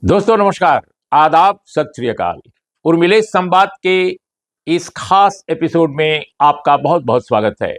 दोस्तों नमस्कार, आदाब, सत श्री अकाल। उर्मिले संवाद के इस खास एपिसोड में आपका बहुत बहुत स्वागत है।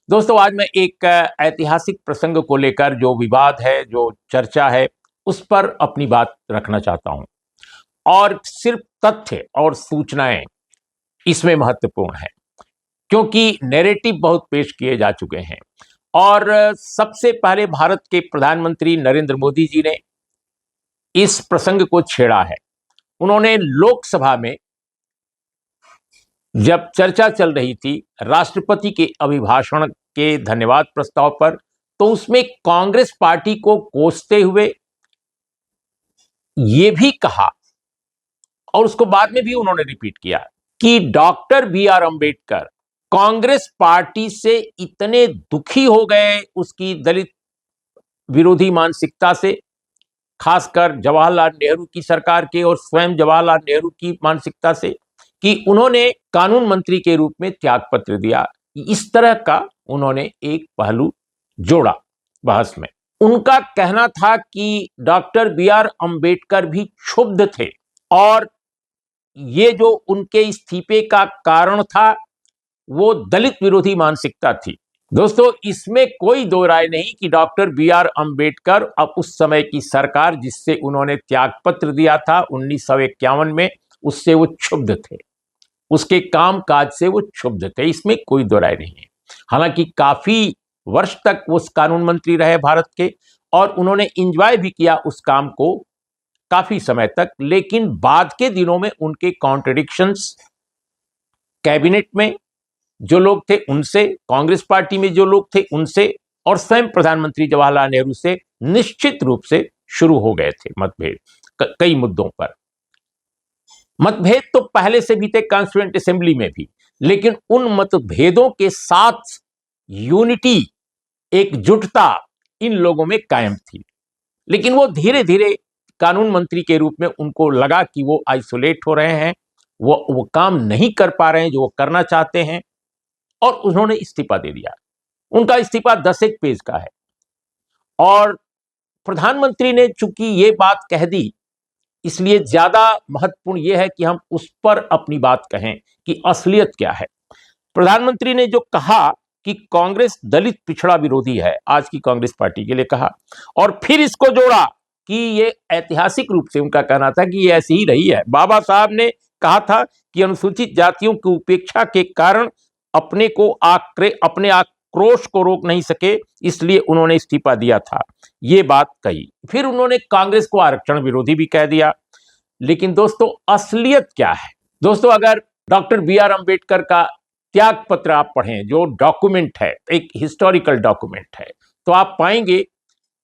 दोस्तों आज मैं एक ऐतिहासिक प्रसंग को लेकर जो विवाद है, जो चर्चा है, उस पर अपनी बात रखना चाहता हूं। और सिर्फ तथ्य और सूचनाएं इसमें महत्वपूर्ण है, क्योंकि नैरेटिव बहुत पेश किए जा चुके हैं। और सबसे पहले भारत के प्रधानमंत्री नरेंद्र मोदी जी ने इस प्रसंग को छेड़ा है। उन्होंने लोकसभा में जब चर्चा चल रही थी राष्ट्रपति के अभिभाषण के धन्यवाद प्रस्ताव पर, तो उसमें कांग्रेस पार्टी को कोसते हुए यह भी कहा, और उसको बाद में भी उन्होंने रिपीट किया, कि doctor B R Ambedkar Congress party से इतने दुखी हो गए उसकी दलित विरोधी मानसिकता से, खासकर जवाहरलाल नेहरू की सरकार के और स्वयं जवाहरलाल नेहरू की मानसिकता से, कि उन्होंने कानून मंत्री के रूप में त्यागपत्र दिया। इस तरह का उन्होंने एक पहलू जोड़ा बहस में। उनका कहना था कि डॉक्टर बी आर अंबेडकर भी क्षुब्ध थे और ये जो उनके इस्तीफे का कारण था वो दलित विरोधी मानसिकता थी। दोस्तों इसमें कोई दो राय नहीं कि डॉक्टर बी आर अंबेडकर अब उस समय की सरकार जिससे उन्होंने त्यागपत्र दिया था 1951 में, उससे वो क्षुब्ध थे, उसके कामकाज से वो क्षुब्ध थे, इसमें कोई दो राय नहीं है। हालांकि काफी वर्ष तक वो कानून मंत्री रहे भारत के और उन्होंने एंजॉय भी किया उस काम को काफी समय तक, लेकिन बाद के दिनों में उनके कॉन्ट्रडिक्शंस कैबिनेट में जो लोग थे उनसे, कांग्रेस पार्टी में जो लोग थे उनसे, और स्वयं प्रधानमंत्री जवाहरलाल नेहरू से निश्चित रूप से शुरू हो गए थे मतभेद। कई मुद्दों पर मतभेद तो पहले से भी थे, कॉन्स्टिट्यूएंट असेंबली में भी, लेकिन उन मतभेदों के साथ यूनिटी, एकजुटता इन लोगों में कायम थी। लेकिन वो धीरे धीरे कानून मंत्री के रूप में उनको लगा कि वो आइसोलेट हो रहे हैं, वो काम नहीं कर पा रहे हैं जो वो करना चाहते हैं, और उन्होंने इस्तीफा दे दिया। उनका इस्तीफा 10 एक पेज का है और प्रधानमंत्री ने चूंकि ये बात कह दी, इसलिए ज्यादा महत्वपूर्ण यह है कि हम उस पर अपनी बात कहें कि असलियत क्या है। प्रधानमंत्री ने जो कहा कि कांग्रेस दलित पिछड़ा विरोधी है, आज की कांग्रेस पार्टी के लिए कहा, और फिर इसको जोड़ा कि ये ऐतिहासिक रूप से उनका कहना था कि ये ऐसी ही रही है। बाबा साहब ने कहा था कि अनुसूचित जातियों की उपेक्षा के कारण अपने आक्रोश को रोक नहीं सके, इसलिए उन्होंने इस्तीफा दिया था, ये बात कही। फिर उन्होंने कांग्रेस को आरक्षण विरोधी भी कह दिया। लेकिन दोस्तों असलियत क्या है? दोस्तों अगर डॉक्टर बी आर अंबेडकर का त्याग पत्र आप पढ़ें, जो डॉक्यूमेंट है, एक हिस्टोरिकल डॉक्यूमेंट है, तो आप पाएंगे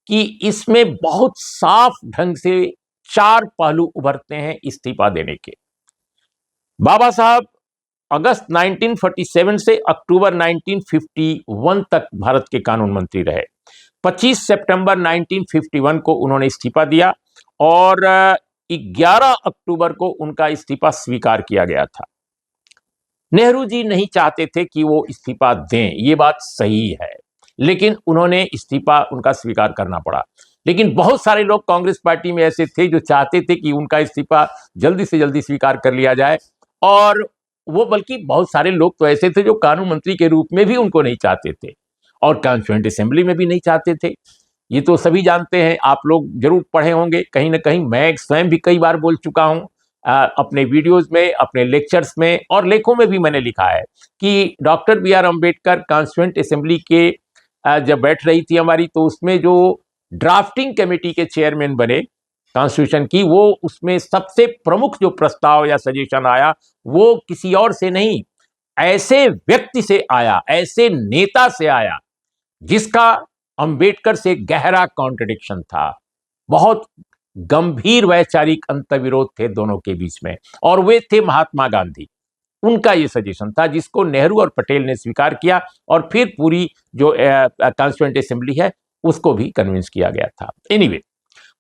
कि इसमें बहुत साफ ढंग से 4 पहलू उभरते हैं इस्तीफा देने के। बाबा साहब अगस्त 1947 से अक्टूबर 1951 तक भारत के कानून मंत्री रहे। 25 सितंबर 1951 को उन्होंने इस्तीफा दिया और 11 अक्टूबर को उनका इस्तीफा स्वीकार किया गया था। नेहरू जी नहीं चाहते थे कि वो इस्तीफा दें, ये बात सही है, लेकिन उन्होंने इस्तीफा उनका स्वीकार करना पड़ा। लेकिन बहुत सारे लोग कांग्रेस पार्टी में ऐसे थे जो चाहते थे कि उनका इस्तीफा जल्दी से जल्दी स्वीकार कर लिया जाए, और वो बल्कि बहुत सारे लोग तो ऐसे थे जो कानून मंत्री के रूप में भी उनको नहीं चाहते थे और कॉन्स्टिट्यूएंट असेंबली में भी नहीं चाहते थे। ये तो सभी जानते हैं, आप लोग जरूर पढ़े होंगे कहीं ना कहीं। मैं स्वयं भी कई बार बोल चुका हूं अपने वीडियोस में, अपने लेक्चर्स में और लेखों में भी मैंने लिखा है कि doctor B R Ambedkar constituent assembly के जब बैठ रही थी हमारी, तो उसमें जो ड्राफ्टिंग कमेटी के चेयरमैन बने कॉन्स्टिट्यूशन की, वो उसमें सबसे प्रमुख जो प्रस्ताव या सजेशन आया वो किसी और से नहीं, ऐसे व्यक्ति से आया, ऐसे नेता से आया जिसका अंबेडकर से गहरा कॉन्ट्रडिक्शन था। बहुत गंभीर वैचारिक अंतर्विरोध थे दोनों के बीच में, और वे थे महात्मा गांधी। उनका ये सजेशन था जिसको नेहरू और पटेल ने स्वीकार किया, और फिर पूरी जो कॉन्स्टिट्यूएंट असेंबली है उसको भी कन्विंस किया गया था। एनीवे,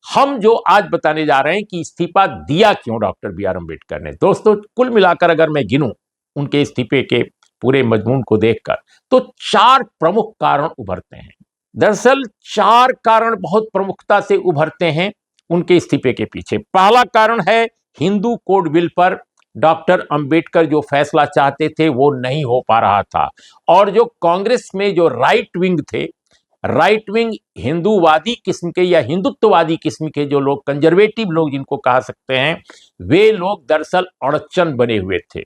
हम जो आज बताने जा रहे हैं कि इस्तीफा दिया क्यों डॉक्टर बी आर अंबेडकर ने। दोस्तों कुल मिलाकर अगर मैं गिनूं उनके इस्तीफे के पूरे मजमून को देखकर, तो 4 प्रमुख कारण उभरते हैं। दरअसल 4 कारण बहुत प्रमुखता से उभरते हैं। उनके इस्तीफे के पीछे। पहला कारण है हिंदू कोड बिल पर डॉक्टर अंबेडकर जो फैसला चाहते थे वो नहीं हो पा रहा था, और जो कांग्रेस में जो राइट विंग थे, राइट विंग हिंदूवादी किस्म के या हिंदुत्ववादी किस्म के जो लोग, कंजर्वेटिव लोग जिनको कहा सकते हैं, वे लोग दरअसल अड़चन बने हुए थे।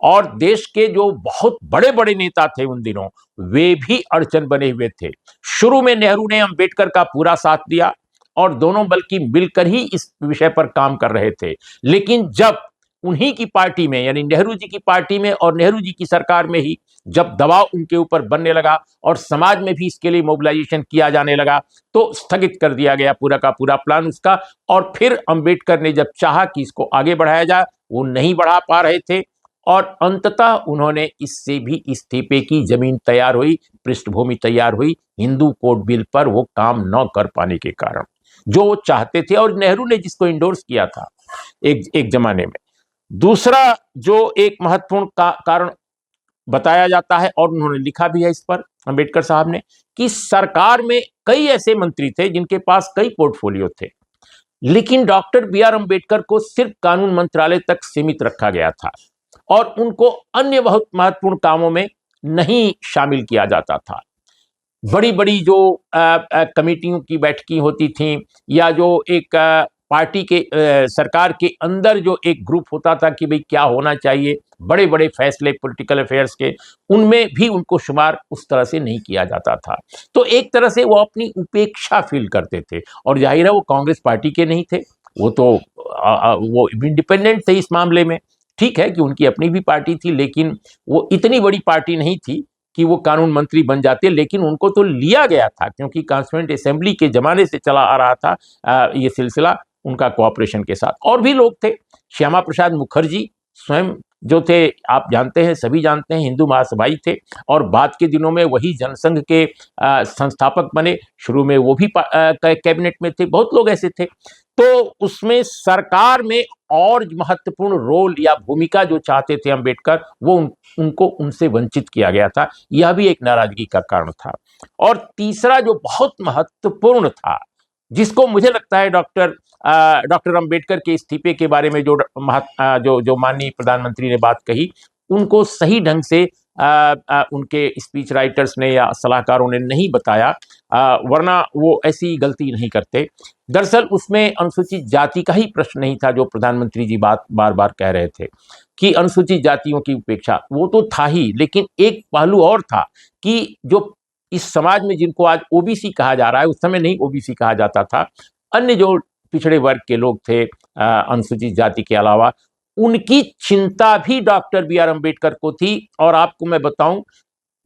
और देश के जो बहुत बड़े बड़े नेता थे उन दिनों, वे भी अड़चन बने हुए थे। शुरू में नेहरू ने अंबेडकर का पूरा साथ दिया और दोनों बल्कि मिलकर ही इस विषय पर काम कर रहे थे। लेकिन जब उन्हीं की पार्टी में, यानी नेहरू जी की पार्टी में और नेहरू जी की सरकार में ही जब दबाव उनके ऊपर बनने लगा और समाज में भी इसके लिए मोबिलाइजेशन किया जाने लगा, तो स्थगित कर दिया गया पूरा का पूरा प्लान उसका। और फिर अंबेडकर ने जब चाहा कि इसको आगे बढ़ाया जाए, वो नहीं बढ़ा पा रहे थे, और अंततः उन्होंने इससे भी इस्तीफे की जमीन तैयार हुई, पृष्ठभूमि तैयार हुई, हिंदू कोड बिल पर वो काम न कर पाने के कारण, जो वो चाहते थे और नेहरू ने जिसको इंडोर्स किया था एक जमाने में। दूसरा जो एक महत्वपूर्ण कारण बताया जाता है, और उन्होंने लिखा भी है इस पर अंबेडकर साहब ने, कि सरकार में कई ऐसे मंत्री थे जिनके पास कई पोर्टफोलियो थे, लेकिन डॉक्टर बी आर अंबेडकर को सिर्फ कानून मंत्रालय तक सीमित रखा गया था और उनको अन्य बहुत महत्वपूर्ण कामों में नहीं शामिल किया जाता था। बड़ी बड़ी जो कमेटियों की बैठकें होती थीं, या जो एक पार्टी के सरकार के अंदर जो एक ग्रुप होता था कि भाई क्या होना चाहिए, बड़े बड़े फैसले पॉलिटिकल अफेयर्स के, उनमें भी उनको शुमार उस तरह से नहीं किया जाता था। तो एक तरह से वो अपनी उपेक्षा फील करते थे, और जाहिर है वो कांग्रेस पार्टी के नहीं थे, वो तो वो इंडिपेंडेंट थे इस मामले में। ठीक है कि उनकी अपनी भी पार्टी थी, लेकिन वो इतनी बड़ी पार्टी नहीं थी कि वो कानून मंत्री बन जाते, लेकिन उनको तो लिया गया था क्योंकि कॉन्स्टिट्यूएंट असेंबली के जमाने से चला आ रहा था ये सिलसिला उनका कोऑपरेशन के साथ। और भी लोग थे, श्यामा प्रसाद मुखर्जी स्वयं जो थे, आप जानते हैं, सभी जानते हैं, हिंदू महासभाई थे, और बाद के दिनों में वही जनसंघ के संस्थापक बने। शुरू में वो भी कैबिनेट में थे, बहुत लोग ऐसे थे। तो उसमें सरकार में और महत्वपूर्ण रोल या भूमिका जो चाहते थे अंबेडकर, वो उनको उनसे वंचित किया गया था। यह भी एक नाराजगी का कारण था। और तीसरा जो बहुत महत्वपूर्ण था, जिसको मुझे लगता है डॉक्टर अंबेडकर के इस्तीफे के बारे में जो माननीय प्रधानमंत्री ने बात कही, उनको सही ढंग से उनके स्पीच राइटर्स ने या सलाहकारों ने नहीं बताया, वरना वो ऐसी गलती नहीं करते। दरअसल उसमें अनुसूचित जाति का ही प्रश्न नहीं था जो प्रधानमंत्री जी बार बार कह रहे थे कि अनुसूचित जातियों की उपेक्षा, वो तो था ही, लेकिन एक पहलू और था कि जो इस समाज में जिनको आज ओबीसी कहा जा रहा है, उस समय नहीं ओबीसी कहा जाता था, अन्य जो पिछड़े वर्ग के लोग थे अनुसूचित जाति के अलावा, उनकी चिंता भी डॉक्टर बी आर अंबेडकर को थी। और आपको मैं बताऊं,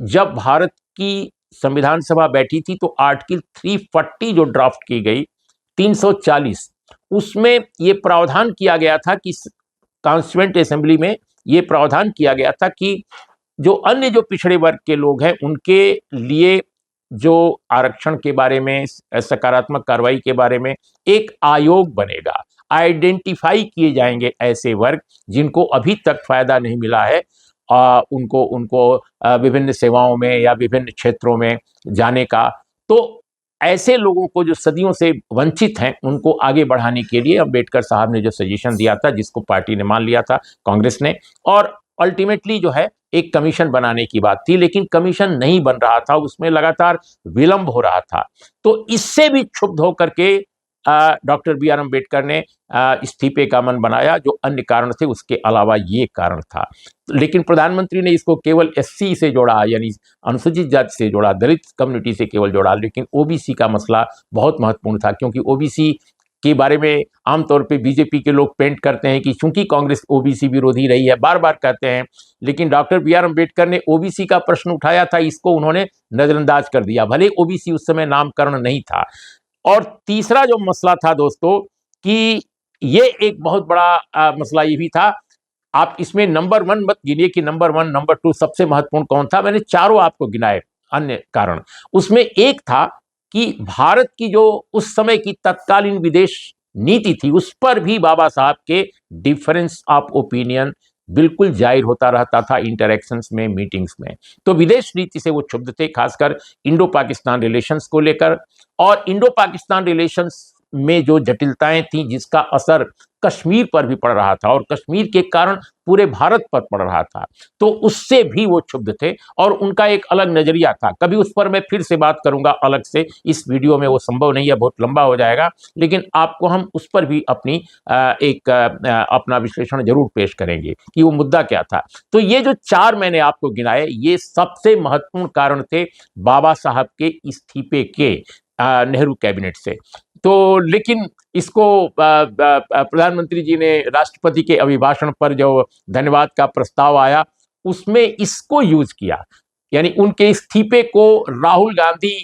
जब भारत की संविधान सभा बैठी थी तो आर्टिकल 340 जो ड्राफ्ट की गई, 340, उसमें ये प्रावधान किया गया था कि कॉन्स्टिट्यूएंट असेंबली में ये प्रावधान किया गया था कि जो अन्य जो पिछड़े वर्ग के लोग हैं उनके लिए जो आरक्षण के बारे में, सकारात्मक कार्रवाई के बारे में एक आयोग बनेगा, आइडेंटिफाई किए जाएंगे ऐसे वर्ग जिनको अभी तक फायदा नहीं मिला है, उनको विभिन्न सेवाओं में या विभिन्न क्षेत्रों में जाने का। तो ऐसे लोगों को जो सदियों से वंचित हैं, उनको आगे बढ़ाने के लिए अंबेडकर साहब ने जो सजेशन दिया था, जिसको पार्टी ने मान लिया था, कांग्रेस ने, और अल्टीमेटली जो है एक कमीशन बनाने की बात थी, लेकिन कमीशन नहीं बन रहा था, उसमें लगातार विलंब हो रहा था। तो इससे भी क्षुब्ध होकर के डॉक्टर बी आर अंबेडकर ने इस्तीफे का मन बनाया। जो अन्य कारण थे उसके अलावा ये कारण था, लेकिन प्रधानमंत्री ने इसको केवल एससी से जोड़ा, यानी अनुसूचित जाति से जोड़ा, दलित कम्युनिटी से केवल जोड़ा, लेकिन ओबीसी का मसला बहुत महत्वपूर्ण था, क्योंकि ओबीसी के बारे में आमतौर पे बीजेपी के लोग पेंट करते हैं कि चूंकि कांग्रेस ओबीसी विरोधी रही है, बार बार कहते हैं, लेकिन डॉक्टर बी आर अंबेडकर ने ओबीसी का प्रश्न उठाया था, इसको उन्होंने नजरअंदाज कर दिया, भले ओबीसी उस समय नामकरण नहीं था। और तीसरा जो मसला था दोस्तों, कि ये एक बहुत बड़ा मसला ये भी था, आप इसमें नंबर 1 मत गिनिए कि नंबर 1 नंबर 2 सबसे महत्वपूर्ण कौन था, मैंने चारों आपको गिनाए अन्य कारण। उसमें एक था कि भारत की जो उस समय की तत्कालीन विदेश नीति थी, उस पर भी बाबा साहब के डिफरेंस ऑफ ओपिनियन बिल्कुल जाहिर होता रहता था इंटरेक्शंस में, मीटिंग्स में। तो विदेश नीति से वो क्षुब्ध थे, खासकर इंडो पाकिस्तान रिलेशंस को लेकर। और इंडो पाकिस्तान रिलेशंस में जो जटिलताएं थी, जिसका असर कश्मीर पर भी पड़ रहा था और कश्मीर के कारण पूरे भारत पर पड़ रहा था, तो उससे भी वो क्षुब्ध थे और उनका एक अलग नजरिया था। कभी उस पर मैं फिर से बात करूंगा अलग से, इस वीडियो में वो संभव नहीं है, बहुत लंबा हो जाएगा, लेकिन आपको हम उस पर भी अपनी अपना विश्लेषण जरूर पेश करेंगे कि वो मुद्दा क्या था। तो ये जो 4 मैंने आपको गिनाए, ये सबसे महत्वपूर्ण कारण थे बाबा साहब के इस्तीफे के, नेहरू कैबिनेट से। तो लेकिन इसको प्रधानमंत्री जी ने, राष्ट्रपति के अभिभाषण पर जो धन्यवाद का प्रस्ताव आया, उसमें इसको यूज किया, यानी उनके इस्तीफे को राहुल गांधी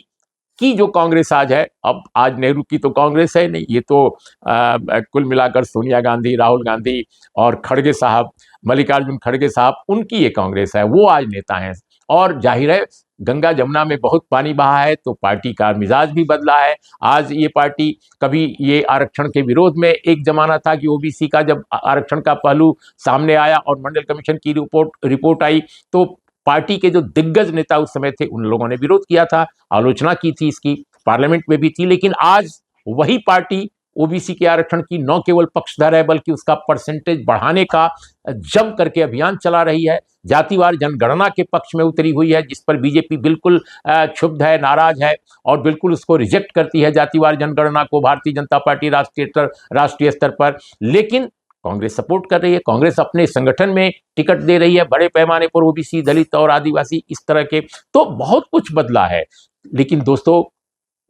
की जो कांग्रेस आज है, अब आज नेहरू की तो कांग्रेस है नहीं, ये तो कुल मिलाकर सोनिया गांधी, राहुल गांधी और खड़गे साहब, मल्लिकार्जुन खड़गे साहब, उनकी ये कांग्रेस है, वो आज नेता हैं। और जाहिर है गंगा जमुना में बहुत पानी बहा है, तो पार्टी का मिजाज भी बदला है। आज ये पार्टी, कभी ये आरक्षण के विरोध में एक जमाना था कि ओबीसी का जब आरक्षण का पहलू सामने आया और मंडल कमीशन की रिपोर्ट आई, तो पार्टी के जो दिग्गज नेता उस समय थे, उन लोगों ने विरोध किया था, आलोचना की थी इसकी, पार्लियामेंट में भी थी। लेकिन आज वही पार्टी ओबीसी के आरक्षण की न केवल पक्षधर है, बल्कि उसका परसेंटेज बढ़ाने का जम करके अभियान चला रही है, जातिवार जनगणना के पक्ष में उतरी हुई है, जिस पर बीजेपी बिल्कुल क्षुब्ध है, नाराज है और बिल्कुल उसको रिजेक्ट करती है जातिवार जनगणना को, भारतीय जनता पार्टी राष्ट्रीय स्तर पर। लेकिन कांग्रेस सपोर्ट कर रही है, कांग्रेस अपने संगठन में टिकट दे रही है बड़े पैमाने पर ओबीसी, दलित और आदिवासी, इस तरह के, तो बहुत कुछ बदला है। लेकिन दोस्तों,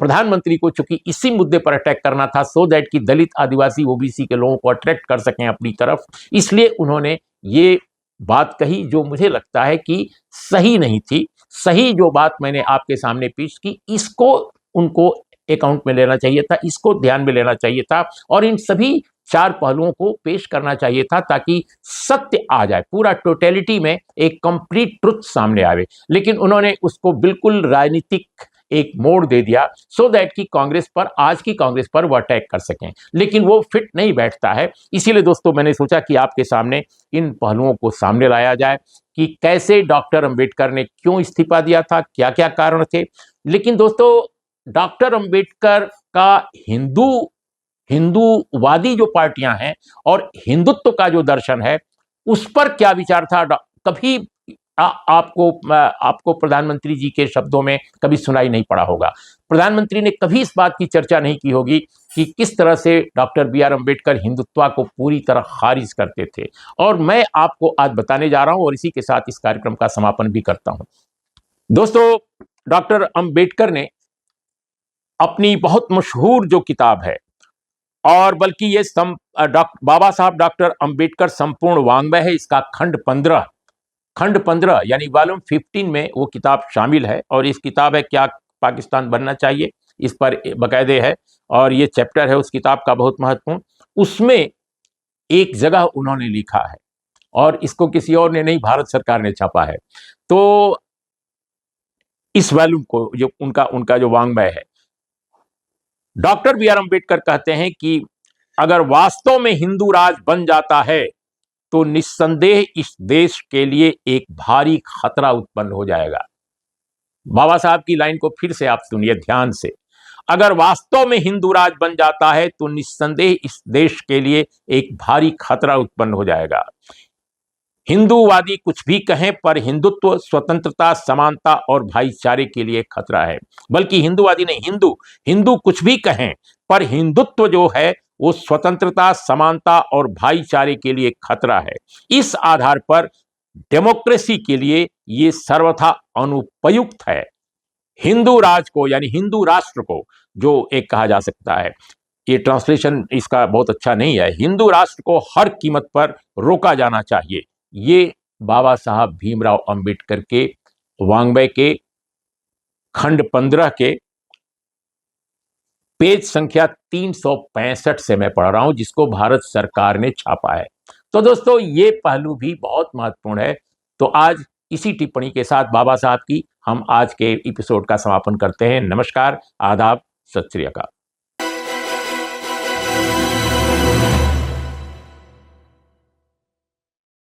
प्रधानमंत्री को चूंकि इसी मुद्दे पर अटैक करना था, सो दैट कि दलित, आदिवासी, ओबीसी के लोगों को अट्रैक्ट कर सकें अपनी तरफ, इसलिए उन्होंने ये बात कही जो मुझे लगता है कि सही नहीं थी। सही जो बात मैंने आपके सामने पेश की, इसको उनको अकाउंट में लेना चाहिए था, इसको ध्यान में लेना चाहिए था और इन सभी 4 पहलुओं को पेश करना चाहिए था, ताकि सत्य आ जाए, पूरा टोटलिटी में एक कंप्लीट ट्रुथ सामने आवे। लेकिन उन्होंने उसको बिल्कुल राजनीतिक एक मोड़ दे दिया, सो दैट कि कांग्रेस पर, आज की कांग्रेस पर वो अटैक कर सकें, लेकिन वो फिट नहीं बैठता है। इसीलिए दोस्तों, मैंने सोचा कि आपके सामने इन पहलुओं को सामने लाया जाए कि कैसे डॉक्टर अंबेडकर ने क्यों इस्तीफा दिया था, क्या क्या कारण थे। लेकिन दोस्तों, डॉक्टर अंबेडकर का हिंदूवादी जो पार्टियां हैं और हिंदुत्व का जो दर्शन है, उस पर क्या विचार था, कभी आपको प्रधानमंत्री जी के शब्दों में कभी सुनाई नहीं पड़ा होगा। प्रधानमंत्री ने कभी इस बात की चर्चा नहीं की होगी कि किस तरह से डॉक्टर बी.आर. अंबेडकर हिंदुत्व को पूरी तरह खारिज करते थे। और मैं आपको आज बताने जा रहा हूं और इसी के साथ इस कार्यक्रम का समापन भी करता हूं। दोस्तों, डॉक्टर अंबेडकर ने अपनी बहुत मशहूर जो किताब है, और बल्कि ये बाबा साहब डॉक्टर अंबेडकर संपूर्ण वाङ्मय है, इसका खंड 15 यानी वॉल्यूम 15 में वो किताब शामिल है। और इस किताब है क्या पाकिस्तान बनना चाहिए, इस पर बाकायदे है और ये चैप्टर है उस किताब का बहुत महत्वपूर्ण। उसमें एक जगह उन्होंने लिखा है, और इसको किसी और ने नहीं, भारत सरकार ने छापा है। तो इस वॉल्यूम को, जो उनका जो वाङ्मय है, डॉक्टर बी.आर. अंबेडकर कहते हैं कि अगर वास्तव में हिंदू राज बन जाता है, तो निस्संदेह इस देश के लिए एक भारी खतरा उत्पन्न हो जाएगा। बाबा साहब की लाइन को फिर से आप सुनिए ध्यान से। अगर वास्तव में हिंदू राज बन जाता है, तो निस्संदेह इस देश के लिए एक भारी खतरा उत्पन्न हो जाएगा। हिंदूवादी कुछ भी कहें, पर हिंदुत्व स्वतंत्रता, समानता और भाईचारे के लिए खतरा है। बल्कि हिंदूवादी नहीं, हिंदू कुछ भी कहें, पर हिंदुत्व जो है वो स्वतंत्रता, समानता और भाईचारे के लिए खतरा है। इस आधार पर डेमोक्रेसी के लिए ये सर्वथा अनुपयुक्त है। हिंदू राज को, यानी हिंदू राष्ट्र को, जो एक कहा जा सकता है, ये ट्रांसलेशन इसका बहुत अच्छा नहीं है, हिंदू राष्ट्र को हर कीमत पर रोका जाना चाहिए। ये बाबा साहब भीमराव अंबेडकर के वाङ्मय के खंड 15 के पेज संख्या 365 से मैं पढ़ रहा हूं, जिसको भारत सरकार ने छापा है। तो दोस्तों, ये पहलू भी बहुत महत्वपूर्ण है। तो आज इसी टिप्पणी के साथ बाबा साहब की हम आज के एपिसोड का समापन करते हैं। नमस्कार, आदाब, सत श्री अकाल।